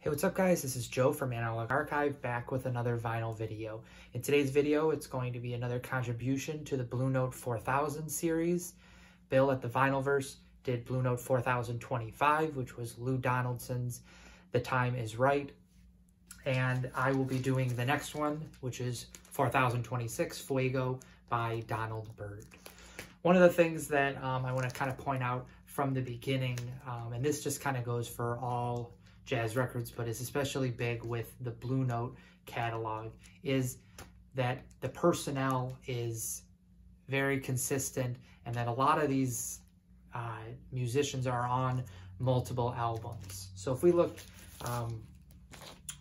Hey, what's up guys? This is Joe from Analog Archive back with another vinyl video. In today's video, it's going to be another contribution to the Blue Note 4000 series. Bill at the Vinylverse did Blue Note 4025, which was Lou Donaldson's The Time Is Right. And I will be doing the next one, which is 4026, Fuego by Donald Byrd. One of the things that I want to kind of point out from the beginning, and this just kind of goes for all jazz records, but is especially big with the Blue Note catalog, is that the personnel is very consistent and that a lot of these musicians are on multiple albums. So if we look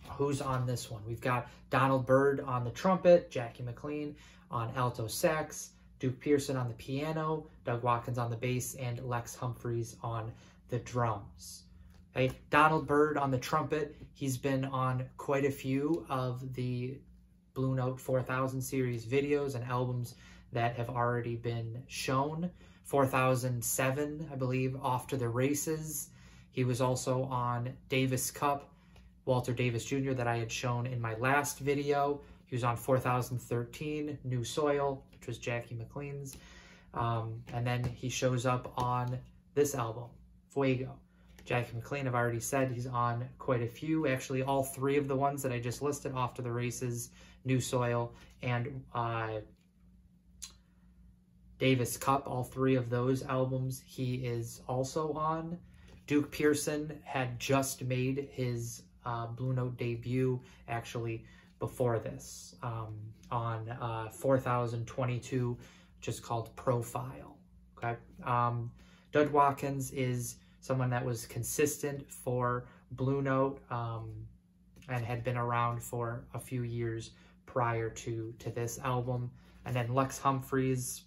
who's on this one, we've got Donald Byrd on the trumpet, Jackie Mclean on alto sax, Duke Pearson on the piano, Doug Watkins on the bass, and Lex Humphreys on the drums. Okay. Donald Byrd on the trumpet, he's been on quite a few of the Blue Note 4000 series videos and albums that have already been shown. 4007, I believe, Off to the Races. He was also on Davis Cup, Walter Davis Jr. that I had shown in my last video. He was on 4013, New Soil, which was Jackie Mclean's. And then he shows up on this album, Fuego. Jackie Mclean, I've already said, he's on quite a few. Actually, all three of the ones that I just listed, Off to the Races, New Soil, and Davis Cup, all three of those albums he is also on. Duke Pearson had just made his Blue Note debut, actually, before this, on 4022, just called Profile. Okay, Doug Watkins is someone that was consistent for Blue Note and had been around for a few years prior to this album. And then Lex Humphreys,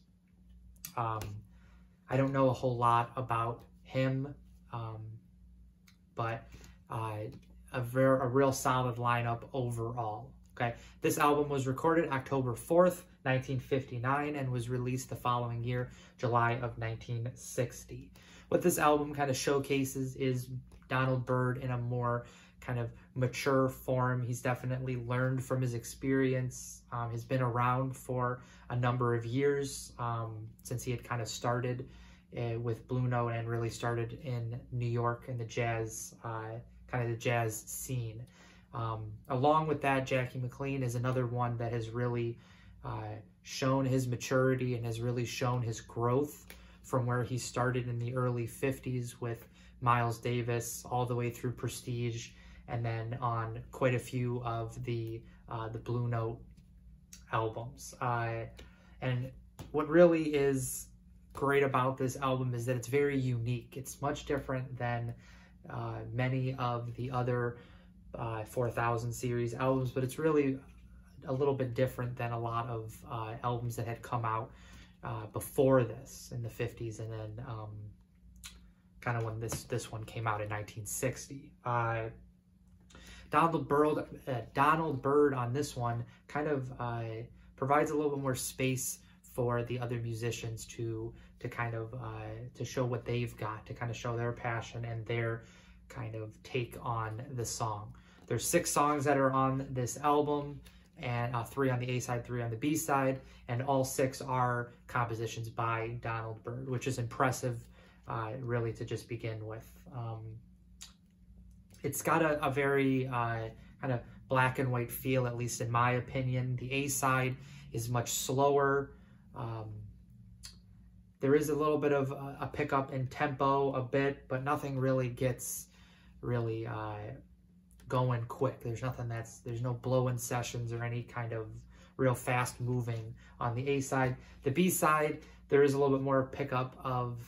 I don't know a whole lot about him, but a real solid lineup overall. Okay, this album was recorded October 4th, 1959, and was released the following year, July of 1960. What this album kind of showcases is Donald Byrd in a more kind of mature form. He's definitely learned from his experience. He's been around for a number of years since he had kind of started with Blue Note and really started in New York in the jazz, kind of the jazz scene. Along with that, Jackie Mclean is another one that has really shown his maturity and has really shown his growth from where he started in the early 50s with Miles Davis all the way through Prestige, and then on quite a few of the Blue Note albums. And what really is great about this album is that it's very unique. It's much different than many of the other 4000 series albums, but it's really a little bit different than a lot of albums that had come out before this in the 50s, and then kind of when this one came out in 1960. Donald Byrd on this one kind of provides a little bit more space for the other musicians to kind of to show what they've got, to kind of show their passion and their kind of take on the song. There's 6 songs that are on this album, and 3 on the A side, 3 on the B side, and all 6 are compositions by Donald Byrd, which is impressive, really, to just begin with. It's got a very kind of black and white feel, at least in my opinion. The A side is much slower. There is a little bit of a pickup in tempo a bit, but nothing really gets really going quick. There's no blow-in sessions or any kind of real fast moving on the A side. The B side, there is a little bit more pickup of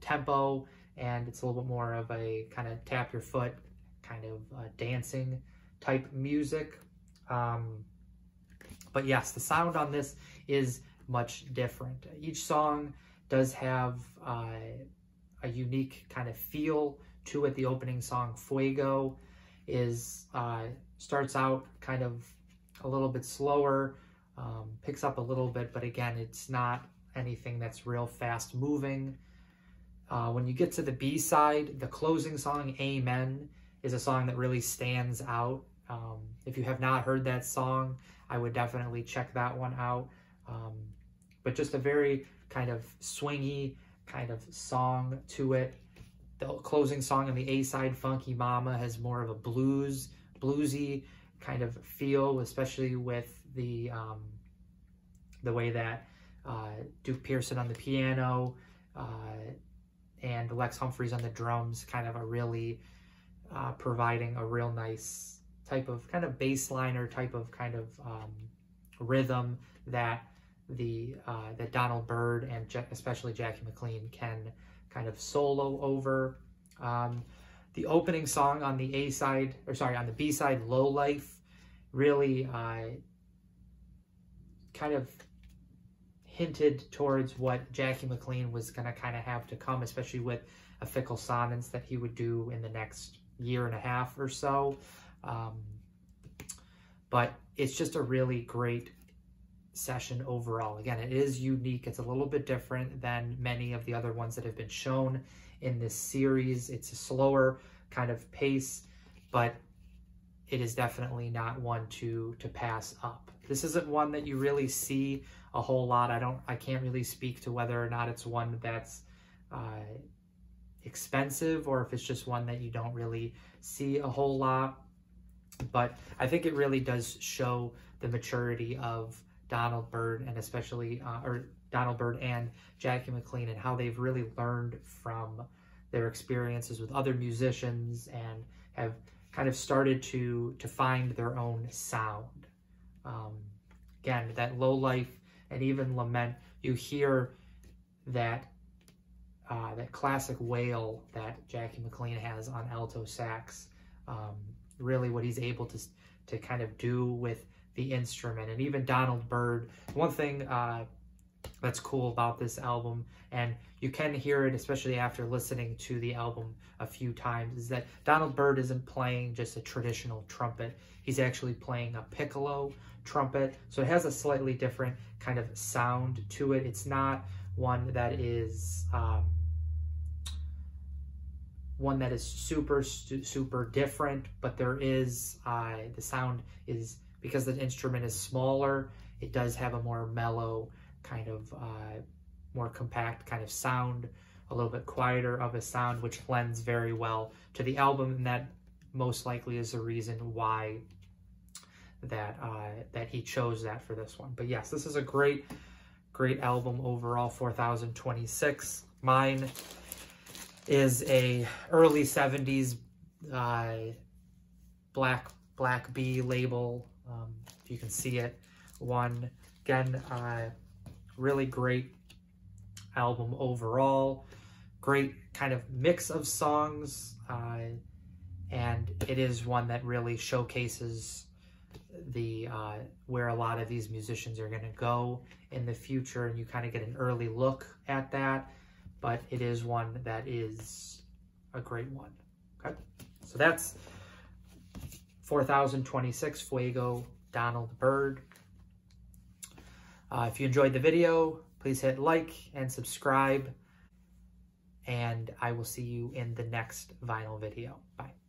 tempo, and it's a little bit more of a kind of tap your foot, kind of dancing type music. But yes, the sound on this is much different. Each song does have a unique kind of feel to it. The opening song, Fuego, starts out kind of a little bit slower, picks up a little bit, but again, it's not anything that's real fast moving. When you get to the B side, the closing song, Amen, is a song that really stands out. If you have not heard that song, I would definitely check that one out. But just a very kind of swingy kind of song to it. The closing song on the A-side, Funky Mama, has more of a bluesy kind of feel, especially with the way that Duke Pearson on the piano and Lex Humphreys on the drums kind of are really providing a real nice type of kind of bass line or type of kind of rhythm that that Donald Byrd and especially Jackie Mclean can kind of solo over. The opening song on the A-side, or sorry, on the B-side, Low Life, really kind of hinted towards what Jackie Mclean was going to kind of have to come, especially with a Fickle Sonnets that he would do in the next year and a half or so. But it's just a really great session overall. Again, it is unique. It's a little bit different than many of the other ones that have been shown in this series. It's a slower kind of pace, but it is definitely not one to pass up. This isn't one that you really see a whole lot. I can't really speak to whether or not it's one that's expensive or if it's just one that you don't really see a whole lot. But I think it really does show the maturity of Donald Byrd, and especially Donald Byrd and Jackie Mclean, and how they've really learned from their experiences with other musicians and have kind of started to find their own sound. Again, that Low Life and even Lament, you hear that that classic wail that Jackie Mclean has on alto sax. Really what he's able to kind of do with the instrument. And even Donald Byrd, one thing that's cool about this album, and you can hear it especially after listening to the album a few times, is that Donald Byrd isn't playing just a traditional trumpet. He's actually playing a piccolo trumpet, so it has a slightly different kind of sound to it. It's not one that is super different, but there is the sound is, because the instrument is smaller, it does have a more mellow kind of more compact kind of sound, a little bit quieter of a sound, which lends very well to the album, and that most likely is the reason why that he chose that for this one. But yes, this is a great album overall. 4026. Mine is a early 70s Black Bee label, if you can see it, one. Again, really great album overall. Great kind of mix of songs, and it is one that really showcases the where a lot of these musicians are going to go in the future, and you kind of get an early look at that. But it is one that is a great one. Okay, so that's 4026 Fuego Donald Byrd. If you enjoyed the video, please hit like and subscribe, and I will see you in the next vinyl video. Bye.